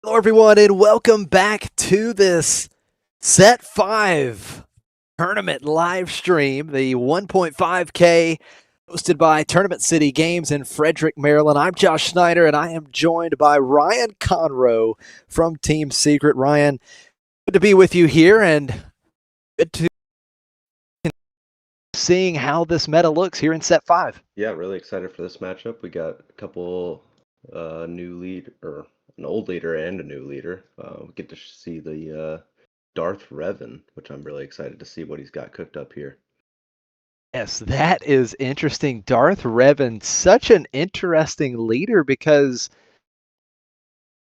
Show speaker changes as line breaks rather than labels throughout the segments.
Hello, everyone, and welcome back to this Set 5 tournament live stream, the 1.5K hosted by Tournament City Games in Frederick, Maryland. I'm Josh Snyder, and I am joined by Ryan Conroe from Team Secret. Ryan, good to be with you here, and good to seeing how this meta looks here in Set 5.
Yeah, really excited for this matchup. We got a couple new lead, or an old leader and a new leader. We get to see the Darth Revan, which I'm really excited to see what he's got cooked up here.
Yes, that is interesting. Darth Revan, such an interesting leader because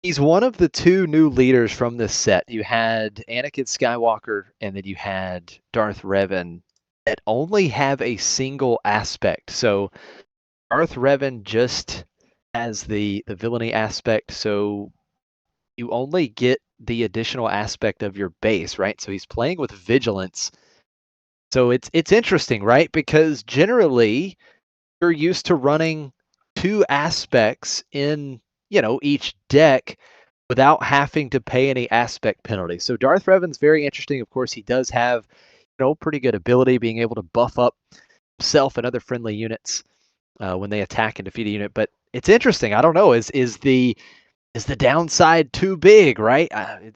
he's one of the two new leaders from this set. You had Anakin Skywalker, and then you had Darth Revan that only have a single aspect. So Darth Revan just has the villainy aspect, so you only get the additional aspect of your base, right? So he's playing with vigilance. So it's interesting, right? Because generally you're used to running two aspects in, each deck without having to pay any aspect penalty. So Darth Revan's very interesting. Of course, he does have, pretty good ability, being able to buff up himself and other friendly units when they attack and defeat a unit. But it's interesting. I don't know. Is the downside too big, right?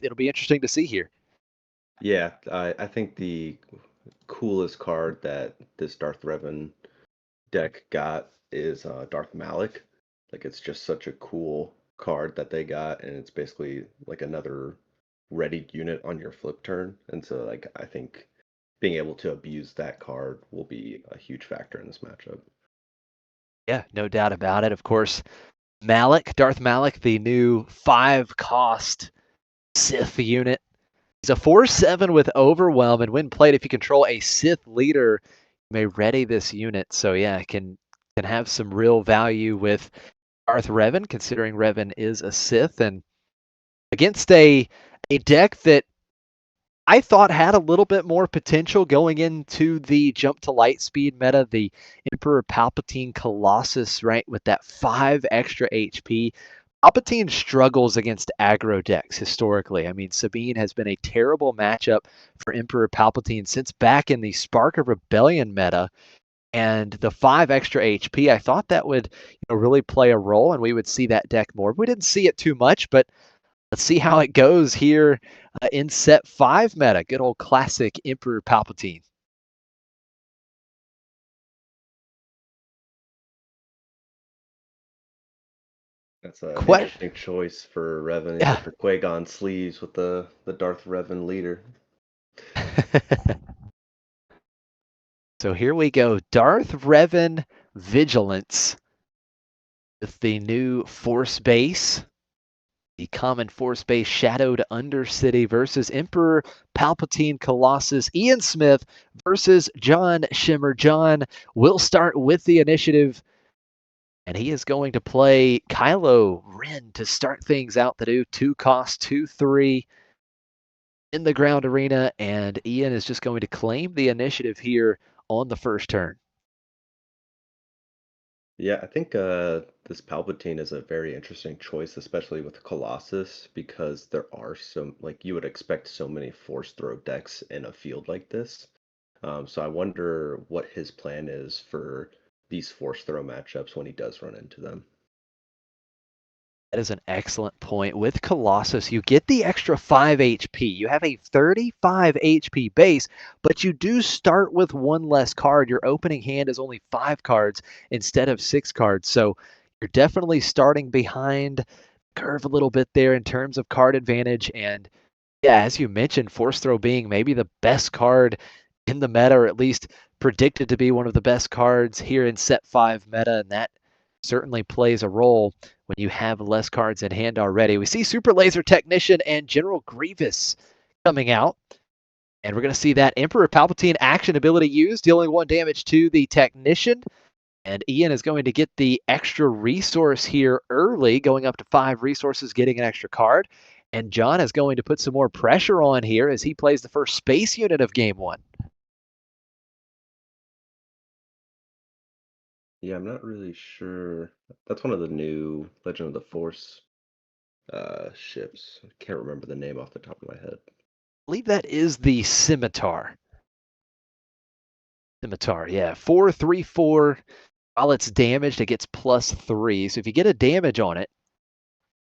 It'll be interesting to see here.
Yeah, I think the coolest card that this Darth Revan deck got is Darth Malik. Like, it's just such a cool card that they got, and it's basically like another ready unit on your flip turn. And so, like, I think being able to abuse that card will be a huge factor in this matchup.
Yeah, no doubt about it. Of course, Darth Malik, the new 5-cost Sith unit. He's a 4/7 with Overwhelm, and when played, if you control a Sith leader, you may ready this unit. So yeah, it can have some real value with Darth Revan, considering Revan is a Sith, and against a deck that I thought had a little bit more potential going into the jump to light speed meta, the Emperor Palpatine Colossus, right, with that 5 extra HP. Palpatine struggles against aggro decks historically. I mean, Sabine has been a terrible matchup for Emperor Palpatine since back in the Spark of Rebellion meta. And the 5 extra HP, I thought that would really play a role, and we would see that deck more. We didn't see it too much, but let's see how it goes here in Set 5 meta. Good old classic Emperor Palpatine.
That's an interesting choice for Revan.
Yeah.
The Qui-Gon sleeves with the Darth Revan leader.
So here we go. Darth Revan Vigilance with the new Force base. The common Force base Shadowed Undercity versus Emperor Palpatine Colossus. Ian Smith versus Jon Shimer. Jon will start with the initiative, and he is going to play Kylo Ren to start things out. The new 2-cost, 2/3 in the ground arena, and Ian is just going to claim the initiative here on the first turn.
Yeah, I think this Palpatine is a very interesting choice, especially with Colossus, because there are some, like you would expect so many Force throw decks in a field like this. So I wonder what his plan is for these Force throw matchups when he does run into them.
That is an excellent point. With Colossus, you get the extra 5 HP. You have a 35 HP base, but you do start with one less card. Your opening hand is only 5 cards instead of 6 cards. So you're definitely starting behind curve a little bit there in terms of card advantage. And yeah, as you mentioned, Force Throw being maybe the best card in the meta, or at least predicted to be one of the best cards here in Set 5 meta, and that certainly plays a role when you have less cards in hand already. We see Super Laser Technician and General Grievous coming out, and we're going to see that Emperor Palpatine action ability used, dealing 1 damage to the Technician. And Ian is going to get the extra resource here early, going up to 5 resources, getting an extra card. And Jon is going to put some more pressure on here as he plays the first space unit of game 1.
Yeah, I'm not really sure. That's one of the new Legend of the Force ships. I can't remember the name off the top of my head.
I believe that is the Scimitar. Scimitar, yeah. 4/3/4. While it's damaged, it gets +3. So if you get a damage on it,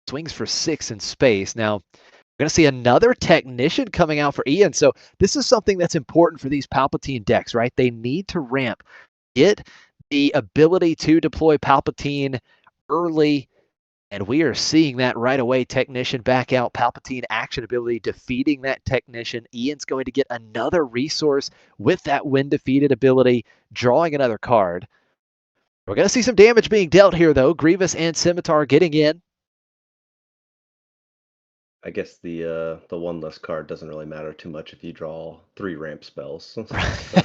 swings for 6 in space. Now, we're going to see another Technician coming out for Ian. So this is something that's important for these Palpatine decks, right? They need to ramp. Get the ability to deploy Palpatine early, and we are seeing that right away. Technician back out, Palpatine action ability defeating that Technician. Ian's going to get another resource with that when defeated ability, drawing another card. We're going to see some damage being dealt here, though. Grievous and Scimitar getting in.
I guess the one less card doesn't really matter too much if you draw 3 ramp spells.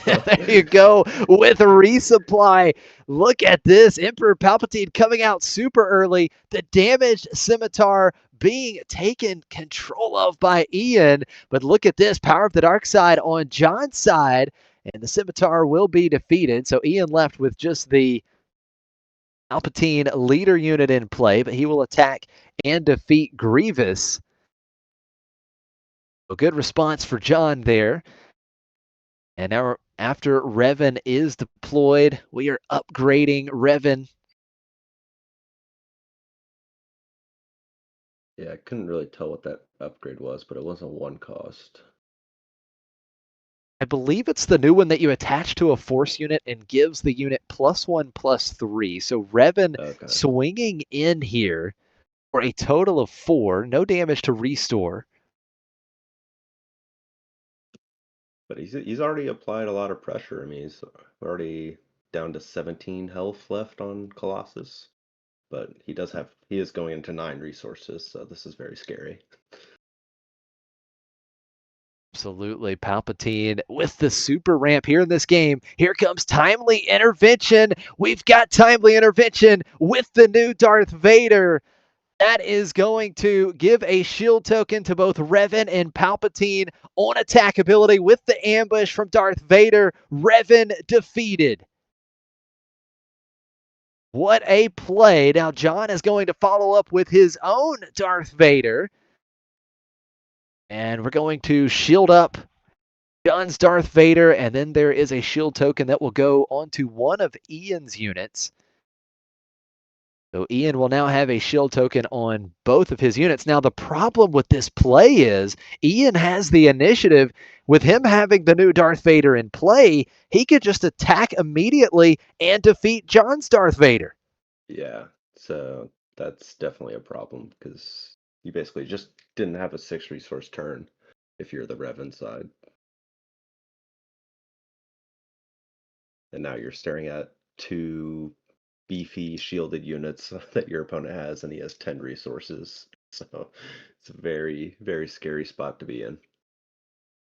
There you go with a resupply. Look at this. Emperor Palpatine coming out super early. The damaged Scimitar being taken control of by Ian. But look at this. Power of the dark side on Jon's side. And the Scimitar will be defeated. So Ian left with just the Palpatine leader unit in play. But he will attack and defeat Grievous. A good response for Jon there. And now after Revan is deployed, we are upgrading Revan.
Yeah, I couldn't really tell what that upgrade was, but it was a 1 cost.
I believe it's the new one that you attach to a force unit and gives the unit +1/+3. So Revan
Okay.
swinging in here for a total of 4. No damage to restore.
But he's already applied a lot of pressure. I mean, he's already down to 17 health left on Colossus. But he is going into 9 resources, so this is very scary.
Absolutely. Palpatine with the super ramp here in this game. Here comes Timely Intervention. We've got Timely Intervention with the new Darth Vader. That is going to give a shield token to both Revan and Palpatine on attack ability with the ambush from Darth Vader. Revan defeated. What a play. Now Jon is going to follow up with his own Darth Vader. And we're going to shield up Jon's Darth Vader, and then there is a shield token that will go onto one of Ian's units. So Ian will now have a shield token on both of his units. Now, the problem with this play is Ian has the initiative. With him having the new Darth Vader in play, he could just attack immediately and defeat Jon's Darth Vader.
Yeah, so that's definitely a problem because you basically just didn't have a 6 resource turn if you're the Revan side. And now you're staring at 2 beefy shielded units that your opponent has, and he has 10 resources. So it's a very, very scary spot to be in.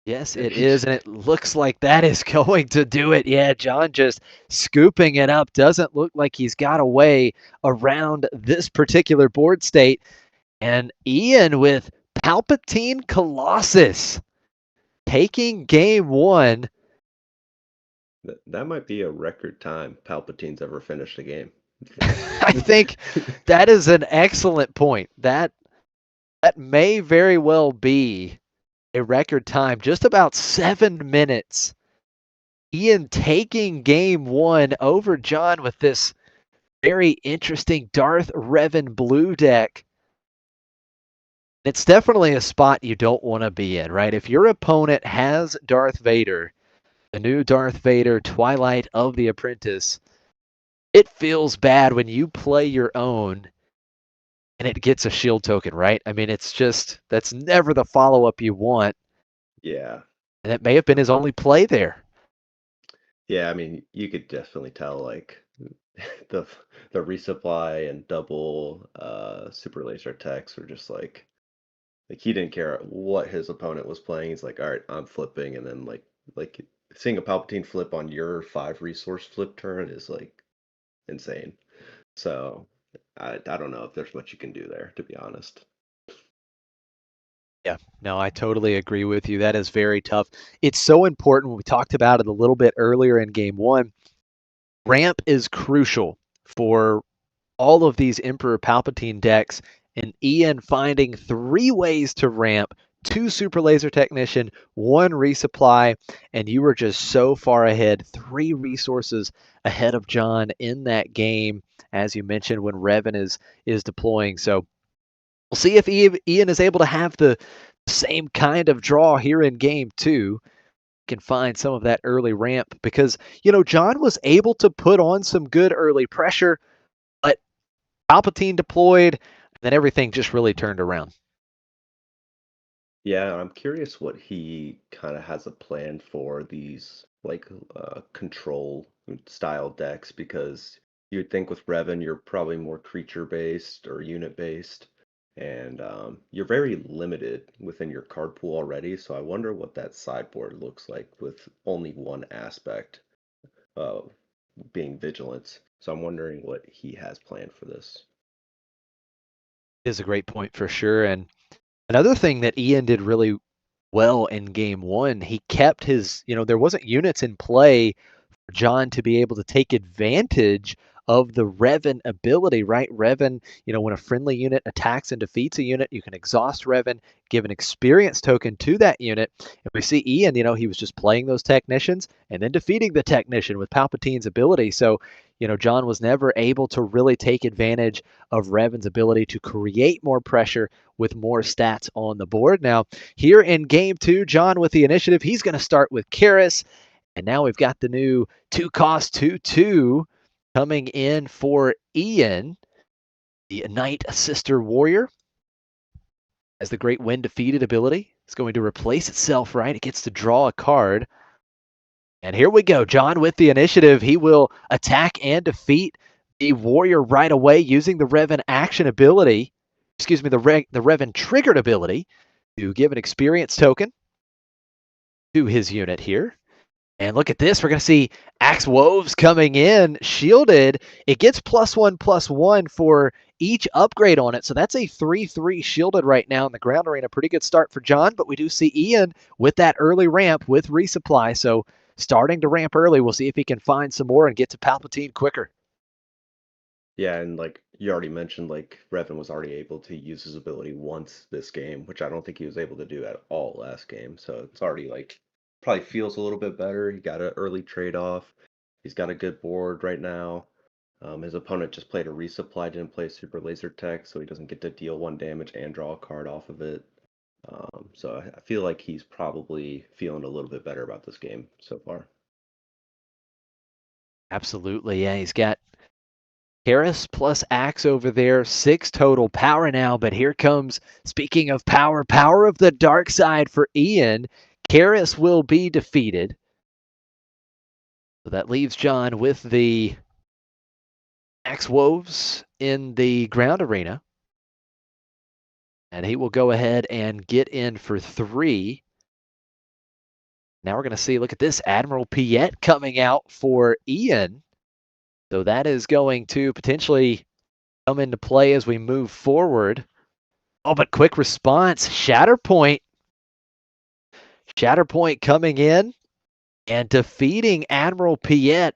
Yes,
And
it is, and it looks like that is going to do it. Yeah, Jon just scooping it up. Doesn't look like he's got a way around this particular board state. And Ian with Palpatine Colossus taking game 1.
that might be a record time Palpatine's ever finished a game.
I think that is an excellent point. That may very well be a record time, just about 7 minutes. Ian taking game one over Jon with this very interesting Darth Revan blue deck. It's definitely a spot you don't want to be in, right? If your opponent has Darth Vader, the new Darth Vader, Twilight of the Apprentice, it feels bad when you play your own and it gets a shield token, right? I mean, it's just, that's never the follow-up you want.
Yeah.
And it may have been his only play there.
Yeah, I mean, you could definitely tell like the the resupply and double super laser attacks were just like he didn't care what his opponent was playing. He's like, all right, I'm flipping, and then like seeing a Palpatine flip on your 5 resource flip turn is like insane. So I don't know if there's much you can do there, to be honest.
Yeah, no, I totally agree with you. That is very tough. It's so important. We talked about it a little bit earlier in game one. Ramp is crucial for all of these Emperor Palpatine decks, and Ian finding 3 ways to ramp, 2 Super Laser Technician, 1 resupply, and you were just so far ahead, 3 resources ahead of Jon in that game, as you mentioned, when Revan is deploying. So we'll see if Ian is able to have the same kind of draw here in game two. Can find some of that early ramp because, Jon was able to put on some good early pressure, but Palpatine deployed, and then everything just really turned around.
Yeah, I'm curious what he kind of has a plan for these like control style decks because you'd think with Revan you're probably more creature based or unit based, and you're very limited within your card pool already. So I wonder what that sideboard looks like with only one aspect of being vigilance. So I'm wondering what he has planned for this.
Is a great point for sure. And another thing that Ian did really well in game one, he kept his, there wasn't units in play Jon to be able to take advantage of the Revan ability, right? Revan, when a friendly unit attacks and defeats a unit, you can exhaust Revan, give an experience token to that unit. And we see Ian, he was just playing those technicians and then defeating the technician with Palpatine's ability. So, Jon was never able to really take advantage of Revan's ability to create more pressure with more stats on the board. Now, here in game two, Jon with the initiative, he's going to start with Karis. And now we've got the new 2-cost 2/2 coming in for Ian, the Night Sister Warrior. As the Great Wind Defeated ability, it's going to replace itself, right? It gets to draw a card. And here we go. Jon with the initiative. He will attack and defeat the warrior right away using the Revan action ability. Excuse me, the Revan triggered ability to give an experience token to his unit here. And look at this. We're going to see Axe Woves coming in, shielded. It gets +1/+1 for each upgrade on it. So that's a 3/3 shielded right now in the ground arena. Pretty good start for Jon, but we do see Ian with that early ramp with resupply. So starting to ramp early. We'll see if he can find some more and get to Palpatine quicker.
Yeah, and like you already mentioned, like Revan was already able to use his ability once this game, which I don't think he was able to do at all last game. So it's already like probably feels a little bit better. He got an early trade off. He's got a good board right now. His opponent just played a resupply, didn't play super laser tech, so he doesn't get to deal 1 damage and draw a card off of it. So I feel like he's probably feeling a little bit better about this game so far.
Absolutely. Yeah, he's got Karis plus Axe over there, 6 total power now, but here comes, speaking of power, power of the dark side for Ian. Karis will be defeated. So that leaves Jon with the Axe Woves in the ground arena. And he will go ahead and get in for 3. Now we're going to see, look at this, Admiral Piet coming out for Ian. So that is going to potentially come into play as we move forward. Oh, but quick response. Shatterpoint coming in and defeating Admiral Piet.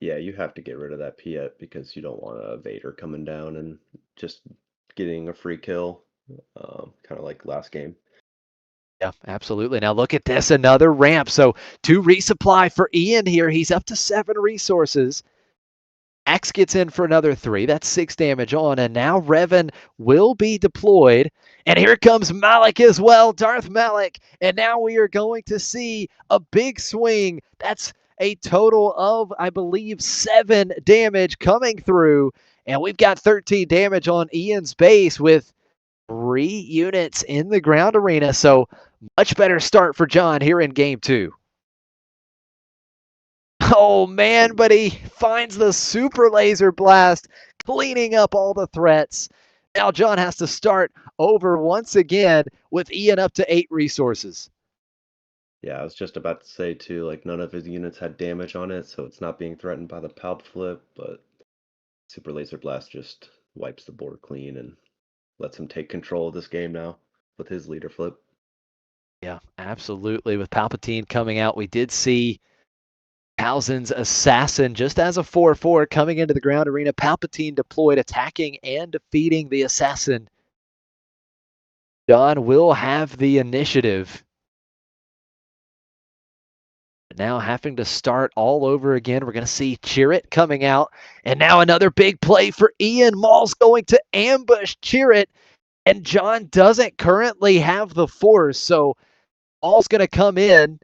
Yeah, you have to get rid of that Piet because you don't want a Vader coming down and just getting a free kill, kind of like last game.
Yeah, absolutely. Now look at this, another ramp. So 2 resupply for Ian here. He's up to 7 resources. Axe gets in for another 3. That's 6 damage on. And now Revan will be deployed. And here comes Malik as well, Darth Malik. And now we are going to see a big swing. That's a total of, I believe, 7 damage coming through. And we've got 13 damage on Ian's base with 3 units in the ground arena. So much better start for Jon here in game 2. Oh man, but he finds the super laser blast, cleaning up all the threats. Now Jon has to start over once again with Ian up to 8 resources.
Yeah, I was just about to say too, like none of his units had damage on it, so it's not being threatened by the Palp flip, but Super Laser Blast just wipes the board clean and lets him take control of this game now with his leader flip.
Yeah, absolutely. With Palpatine coming out, we did see Towson's assassin just as a 4/4 coming into the ground arena. Palpatine deployed, attacking and defeating the assassin. Jon will have the initiative. Now having to start all over again. We're going to see Chirrut coming out. And now another big play for Ian. Maul's going to ambush Chirrut. And Jon doesn't currently have the force. So Maul's going to come in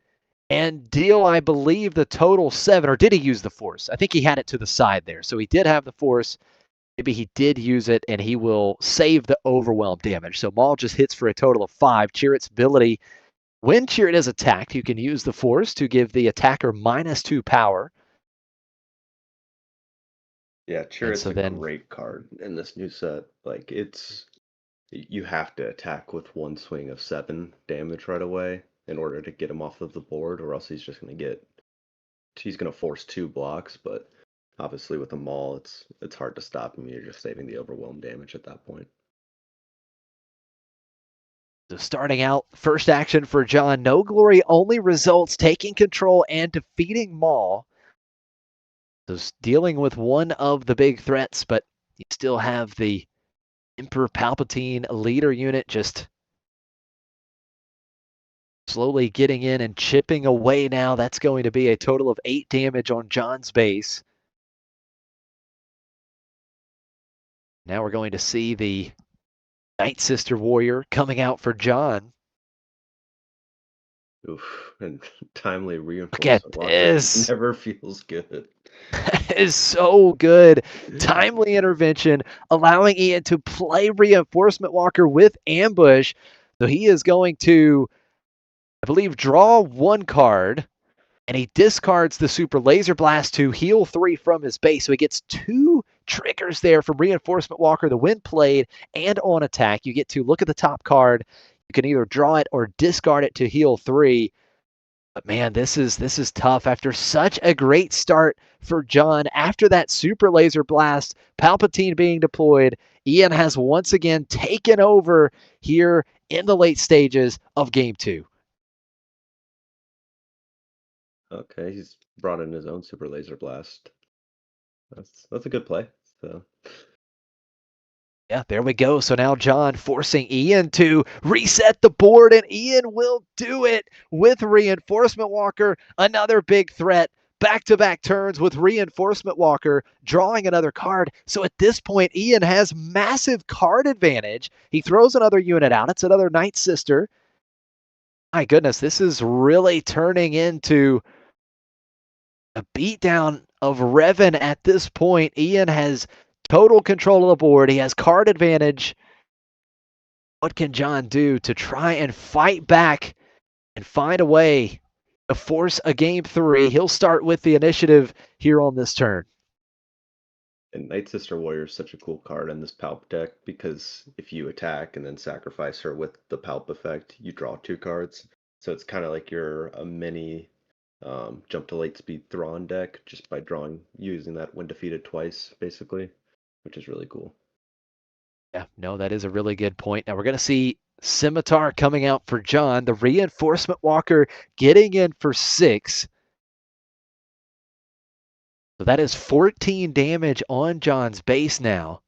and deal, I believe, the total 7. Or did he use the force? I think he had it to the side there. So he did have the force. Maybe he did use it, and he will save the overwhelm damage. So Maul just hits for a total of 5. Chirrut's ability, when Chirrut is attacked, you can use the force to give the attacker -2 power.
Yeah, Chirrut's a great card in this new set. Like you have to attack with one swing of 7 damage right away in order to get him off of the board, or else he's just gonna force 2 blocks, but obviously with a Maul it's hard to stop him. You're just saving the overwhelm damage at that point.
So starting out, first action for Jon, no glory, only results, taking control and defeating Maul. So dealing with one of the big threats, but you still have the Emperor Palpatine leader unit just slowly getting in and chipping away now. That's going to be a total of 8 damage on Jon's base. Now we're going to see the Night Sister Warrior coming out for Jon.
Oof, and timely
Look at
reinforcement
this.
Never feels good.
That is so good. Timely intervention, allowing Ian to play Reinforcement Walker with ambush. So he is going to, I believe, draw 1 card, and he discards the Super Laser Blast to heal 3 from his base. So he gets 2 triggers there from Reinforcement Walker, the when played and on attack. You get to look at the top card. You can either draw it or discard it to heal 3. But man, this is tough after such a great start for Jon. After that Super Laser Blast, Palpatine being deployed, Ian has once again taken over here in the late stages of Game 2.
Okay, he's brought in his own Super Laser Blast. That's a good play. So
Yeah, there we go. So now Jon forcing Ian to reset the board, and Ian will do it with Reinforcement Walker, another big threat. Back-to-back turns with Reinforcement Walker, drawing another card. So at this point, Ian has massive card advantage. He throws another unit out. It's another Night Sister. My goodness, this is really turning into a beatdown of Revan at this point. Ian has total control of the board. He has card advantage. What can Jon do to try and fight back and find a way to force a game 3? He'll start with the initiative here on this turn.
and Night Sister Warrior is such a cool card in this Palp deck because if you attack and then sacrifice her with the Palp effect, you draw 2 cards. So it's kind of like you're a mini jump to late speed Thrawn deck just by using that when defeated twice, basically, which is really cool.
Yeah, no, that is a really good point. Now we're going to see Scimitar coming out for Jon. The Reinforcement Walker getting in for 6. So that is 14 damage on Jon's base now.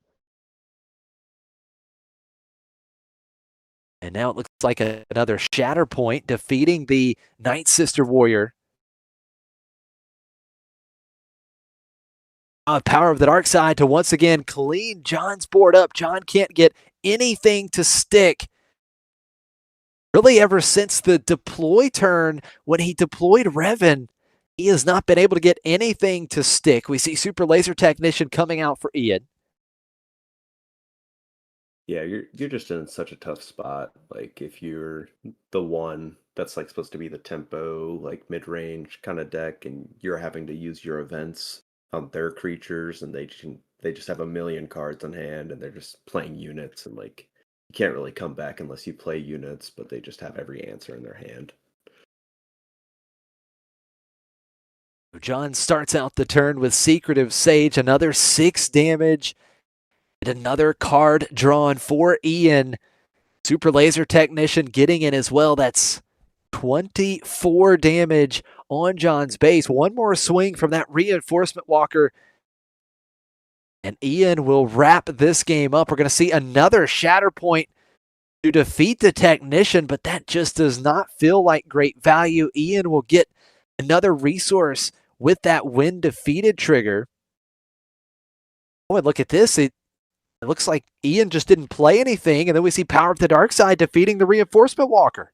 And now it looks like another Shatter Point, defeating the Night Sister Warrior. Power of the Dark Side to once again clean Jon's board up. Jon can't get anything to stick. Really, ever since the deploy turn, when he deployed Revan, he has not been able to get anything to stick. We see Super Laser Technician coming out for Ian.
Yeah, you're just in such a tough spot. Like if you're the one that's like supposed to be the tempo, like mid-range kind of deck, and you're having to use your events on their creatures, and they just have a million cards on hand, and they're just playing units, and like you can't really come back unless you play units, but they just have every answer in their hand.
Jon starts out the turn with Secretive Sage, another 6 damage, and another card drawn for Ian. Super Laser Technician getting in as well. That's 24 damage on Jon's base. One more swing from that Reinforcement Walker, and Ian will wrap this game up. We're going to see another Shatter Point to defeat the Technician, but that just does not feel like great value. Ian will get another resource with that when defeated trigger. Oh, and look at this. It looks like Ian just didn't play anything, and then we see Power of the Dark Side defeating the Reinforcement Walker.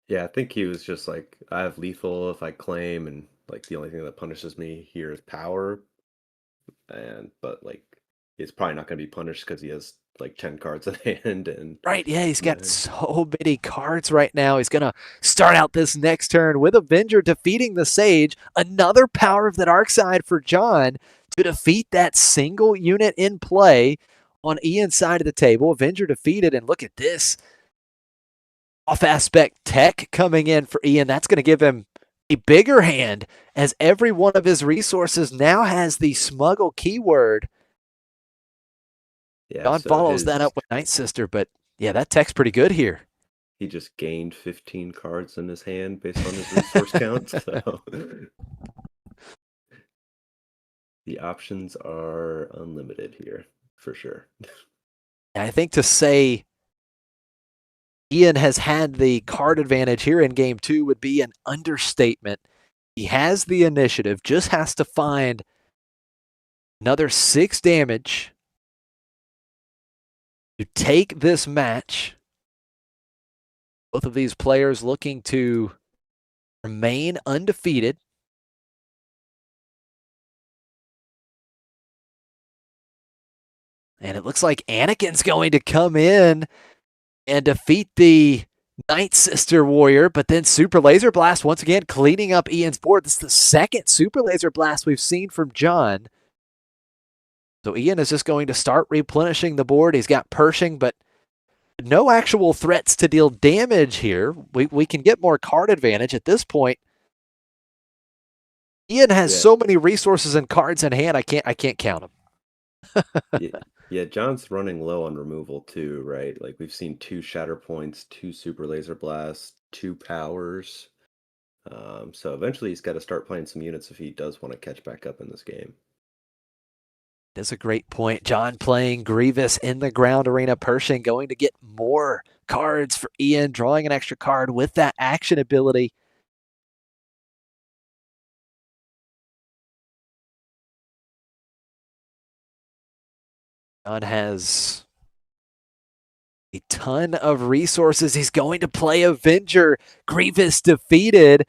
Yeah, I think he was just like, I have lethal if I claim, and like the only thing that punishes me here is power. But like it's probably not going to be punished because he has like 10 cards in hand, and
Right, yeah, he's got so many cards right now. He's going to start out this next turn with Avenger defeating the Sage. Another Power of the Dark Side for Jon to defeat that single unit in play on Ian's side of the table. Avenger defeated, and look at this. Off aspect tech coming in for Ian. That's going to give him a bigger hand, as every one of his resources now has the smuggle keyword.
yeah,
Jon
so
follows that up with Night Sister, but yeah, that tech's pretty good here.
he just gained 15 cards in his hand based on his resource count. So the options are unlimited here for sure.
I think to say Ian has had the card advantage here in game 2 would be an understatement. He has the initiative, just has to find another 6 damage to take this match. Both of these players looking to remain undefeated. And it looks like Anakin's going to come in and defeat the Night Sister Warrior, but then Super Laser Blast once again cleaning up Ian's board. This is the second Super Laser Blast we've seen from Jon. So Ian is just going to start replenishing the board. He's got Pershing, but no actual threats to deal damage here. We can get more card advantage at this point. Ian has so many resources and cards in hand, I can't count them.
Yeah, Jon's running low on removal too, right? Like we've seen 2 Shatter Points, 2 Super Laser Blasts, 2 Powers. So eventually he's got to start playing some units if he does want to catch back up in this game.
That's a great point. Jon playing Grievous in the ground arena. Pershing going to get more cards for Ian, drawing an extra card with that action ability. Jon has a ton of resources. He's going to play Avenger. Grievous defeated.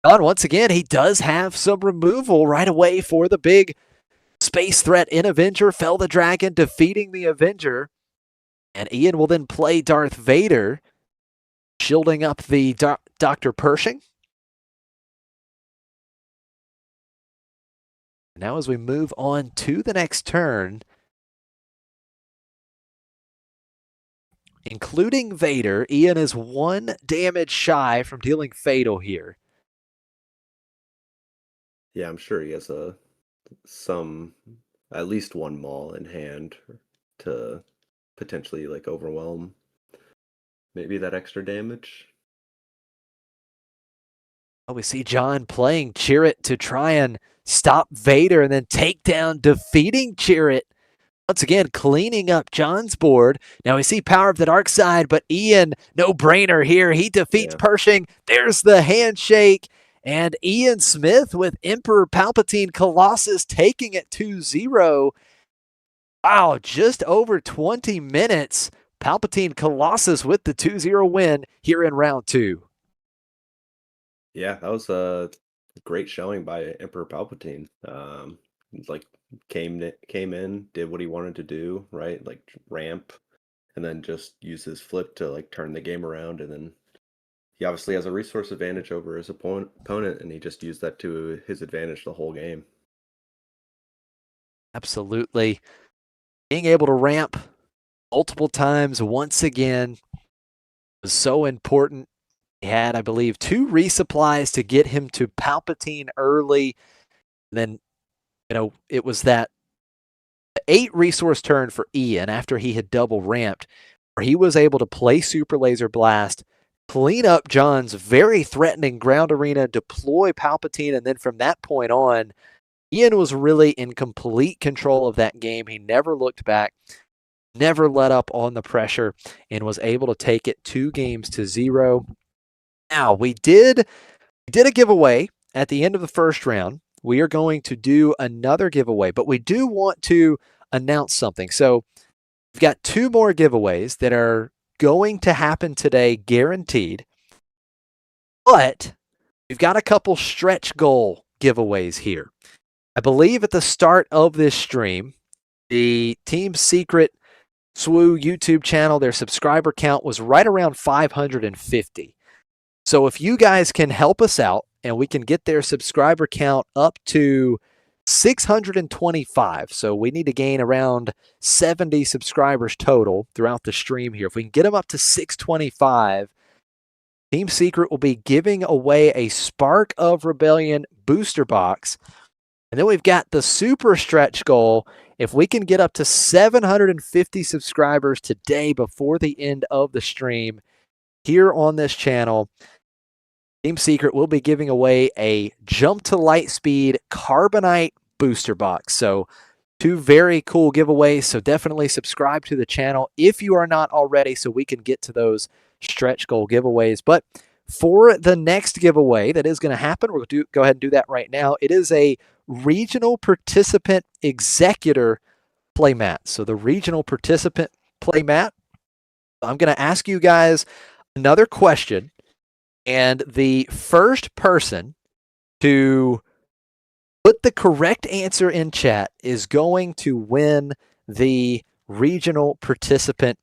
Jon, once again, he does have some removal right away for the big space threat in Avenger. Fell the Dragon, defeating the Avenger. And Ian will then play Darth Vader, shielding up the Dr. Pershing. Now as we move on to the next turn, including Vader, Ian is 1 damage shy from dealing fatal here.
Yeah, I'm sure he has at least 1 Maul in hand to potentially like overwhelm maybe that extra damage.
Oh, we see Jon playing Chirrut to try and stop Vader and then take down defeating Chirrut. Once again, cleaning up Jon's board. Now we see Power of the Dark Side, but Ian, no brainer here. He defeats
Yeah.
Pershing. There's the handshake. And Ian Smith with Emperor Palpatine Colossus taking it 2-0. Wow, just over 20 minutes. Palpatine Colossus with the 2-0 win here in round 2.
Yeah, that was a great showing by Emperor Palpatine. Like came in, did what he wanted to do, right? Like ramp, and then just use his flip to like turn the game around. And then he obviously has a resource advantage over his opponent, and he just used that to his advantage the whole game.
Absolutely. Being able to ramp multiple times once again was so important. He had, I believe, 2 resupplies to get him to Palpatine early. And then, it was that 8 resource turn for Ian after he had double ramped, where he was able to play Super Laser Blast, clean up Jon's very threatening ground arena, deploy Palpatine, and then from that point on, Ian was really in complete control of that game. He never looked back, never let up on the pressure, and was able to take it 2-0. Now, we did a giveaway at the end of the first round. We are going to do another giveaway, but we do want to announce something. So we've got 2 more giveaways that are going to happen today, guaranteed. But we've got a couple stretch goal giveaways here. I believe at the start of this stream, the Team Secret SWU YouTube channel, their subscriber count was right around 550. So if you guys can help us out and we can get their subscriber count up to 625, so we need to gain around 70 subscribers total throughout the stream here. If we can get them up to 625, Team Secret will be giving away a Spark of Rebellion booster box. And then we've got the super stretch goal. If we can get up to 750 subscribers today before the end of the stream here on this channel, Team Secret will be giving away a Jump to Lightspeed Carbonite booster box. So 2 very cool giveaways. So definitely subscribe to the channel if you are not already so we can get to those stretch goal giveaways. But for the next giveaway that is going to happen, we're going to go ahead and do that right now. It is a regional participant executor playmat. So the regional participant playmat, I'm going to ask you guys another question, and the first person to put the correct answer in chat is going to win the regional participant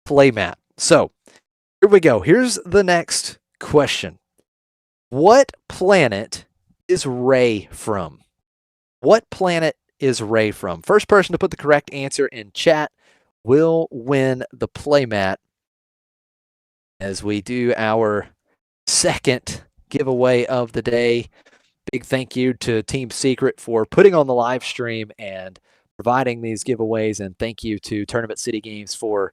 playmat. So here we go. Here's the next question. What planet is Rey from? What planet is Rey from? First person to put the correct answer in chat will win the playmat as we do our second giveaway of the day. Big thank you to Team Secret for putting on the live stream and providing these giveaways. And thank you to Tournament City Games for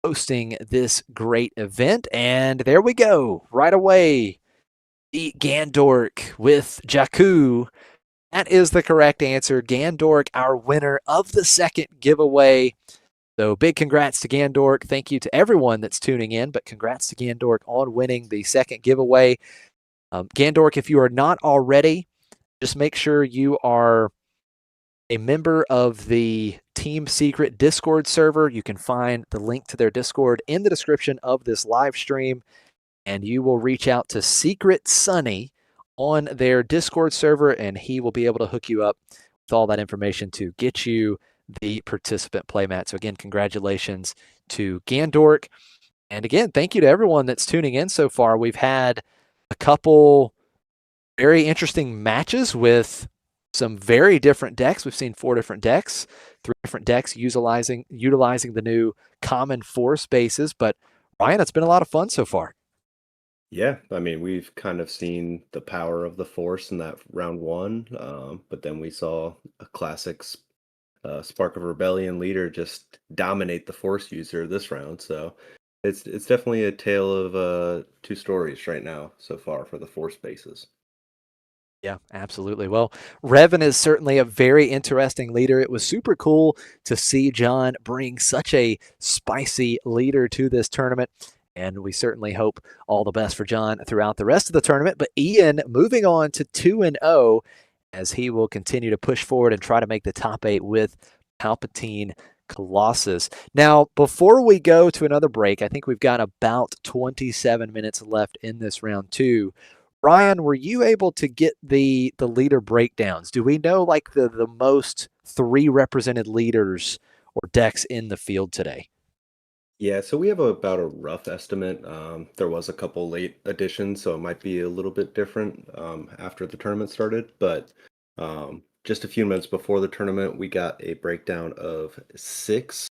hosting this great event. And there we go. Right away, the Gandork with Jakku. That is the correct answer. Gandork, our winner of the second giveaway. So big congrats to Gandork. Thank you to everyone that's tuning in, but congrats to Gandork on winning the second giveaway. Gandork, if you are not already, just make sure you are a member of the Team Secret Discord server. You can find the link to their Discord in the description of this live stream, and you will reach out to Secret Sunny on their Discord server, and he will be able to hook you up with all that information to get you the participant playmat. So again, congratulations to Gandork. And again, thank you to everyone that's tuning in so far. We've had a couple very interesting matches with some very different decks. We've seen 4 different decks, 3 different decks utilizing the new common force bases. But Ryan, it's been a lot of fun so far.
Yeah, I mean, we've kind of seen the power of the Force in that round 1, but then we saw a classic Spark of Rebellion leader just dominate the Force user this round. So it's definitely a tale of 2 stories right now so far for the Force bases.
Yeah, absolutely. Well, Revan is certainly a very interesting leader. It was super cool to see Jon bring such a spicy leader to this tournament. And we certainly hope all the best for Jon throughout the rest of the tournament. But Ian moving on to 2-0 as he will continue to push forward and try to make the top 8 with Palpatine Colossus. Now, before we go to another break, I think we've got about 27 minutes left in this round 2. Ryan, were you able to get the leader breakdowns? Do we know like the most 3 represented leaders or decks in the field today?
Yeah, so we have about a rough estimate. There was a couple late additions, so it might be a little bit different after the tournament started. But just a few minutes before the tournament, we got a breakdown of 6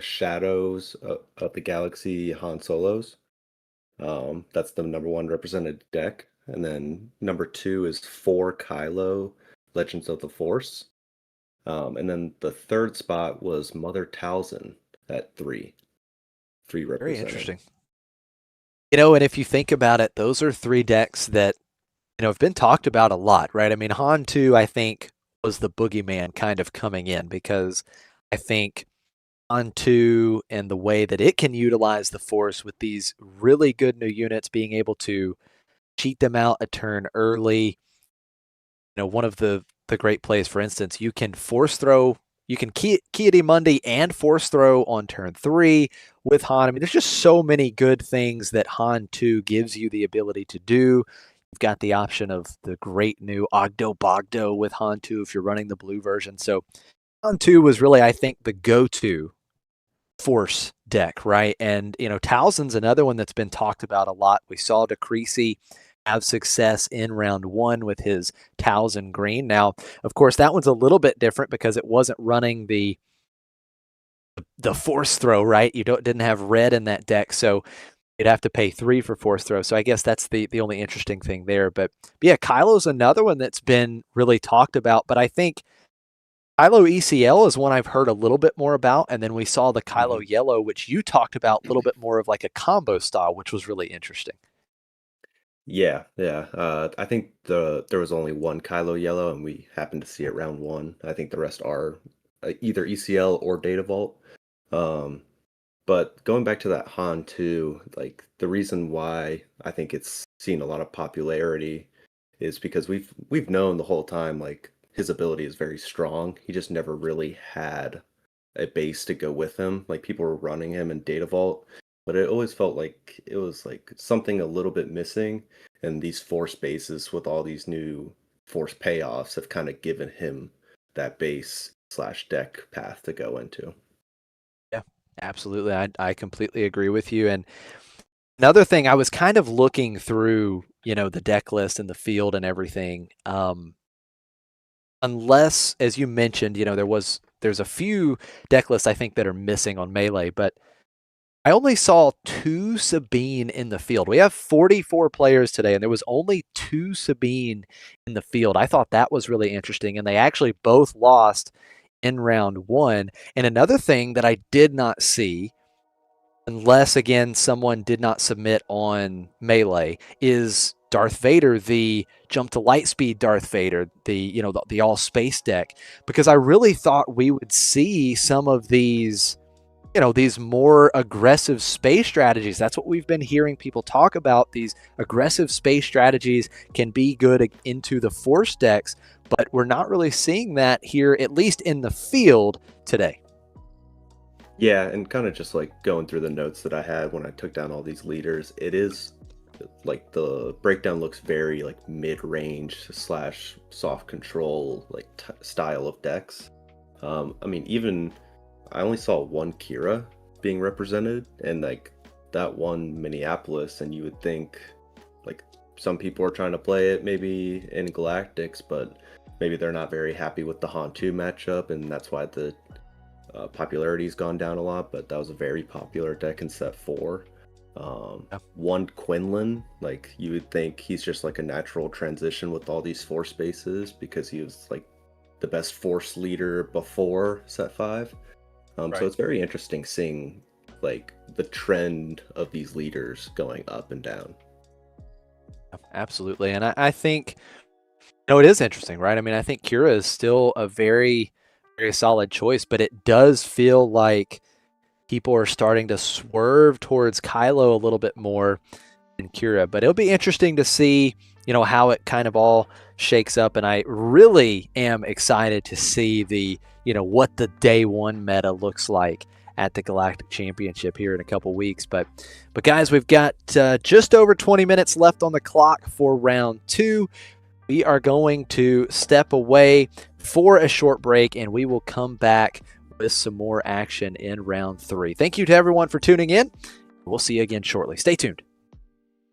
Shadows of the Galaxy Han Solos. That's the number 1 represented deck. And then number 2 is 4 Kylo Legends of the Force. And then the third spot was Mother Talzin at 3
Very
represented.
interesting. And if you think about it, those are 3 decks that have been talked about a lot, right? I mean, Han 2, I think, was the boogeyman kind of coming in because I think Han 2 and the way that it can utilize the Force with these really good new units, being able to cheat them out a turn early. One of the great plays, for instance, you can force throw, you can Ki Mundi and force throw on turn 3 with Han. I mean, there's just so many good things that Han 2 gives you the ability to do. You've got the option of the great new Ogdo Bogdo with Han 2 if you're running the blue version. So Han 2 was really, I think, the go-to Force deck, right? And Towson's another one that's been talked about a lot. We saw DeCreasy have success in round 1 with his Towson green. Now, of course, that one's a little bit different because it wasn't running the force throw, right? You didn't have red in that deck, so you'd have to pay 3 for force throw. So I guess that's the only interesting thing there. But yeah, Kylo's another one that's been really talked about, but I think Kylo ECL is one I've heard a little bit more about, and then we saw the Kylo
Mhm.
Yellow, which you talked about a little bit more of like a combo style, which was really interesting.
Yeah, yeah. I think there was only one Kylo Yellow, and we happened to see it round 1. I think the rest are either ECL or Data Vault. Um, but going back to that Han too, like the reason why I think it's seen a lot of popularity is because we've known the whole time like his ability is very strong. He just never really had a base to go with him. Like people were running him in Data Vault, but it always felt like it was like something a little bit missing. And these force bases with all these new force payoffs have kind of given him that base slash deck path to go into.
Yeah, absolutely. I completely agree with you. And another thing, I was kind of looking through, the deck list and the field and everything. Unless, as you mentioned, there's a few deck lists I think that are missing on Melee, but I only saw 2 Sabine in the field. We have 44 players today, and there was only 2 Sabine in the field. I thought that was really interesting, and they actually both lost in round 1. And another thing that I did not see, unless again someone did not submit on Melee, is Darth Vader, the jump to light speed Darth Vader, the all space deck, because I really thought we would see some of these more aggressive space strategies. That's what we've been hearing people talk about. These aggressive space strategies can be good into the Force decks, but we're not really seeing that here, at least in the field today.
Yeah, and kind of just like going through the notes that I had when I took down all these leaders, it is like the breakdown looks very like mid-range slash soft control like style of decks. I mean, even I only saw one Kira being represented, and like that one Minneapolis, and you would think like some people are trying to play it maybe in Galactics, but maybe they're not very happy with the Han 2 matchup, and that's why the popularity's gone down a lot. But that was a very popular deck in set 4.
Yeah.
One Quinlan, like you would think he's just like a natural transition with all these force spaces because he was like the best force leader before set 5. So
Right.
it's very interesting seeing like the trend of these leaders going up and down.
Absolutely. And I think No, it is interesting, right? I mean, I think Kira is still a very, very solid choice, but it does feel like people are starting to swerve towards Kylo a little bit more than Kira. But it'll be interesting to see, how it kind of all shakes up. And I really am excited to see what the day one meta looks like at the Galactic Championship here in a couple weeks. But guys, we've got just over 20 minutes left on the clock for round 2. We are going to step away for a short break, and we will come back with some more action in round 3. Thank you to everyone for tuning in. We'll see you again shortly. Stay tuned.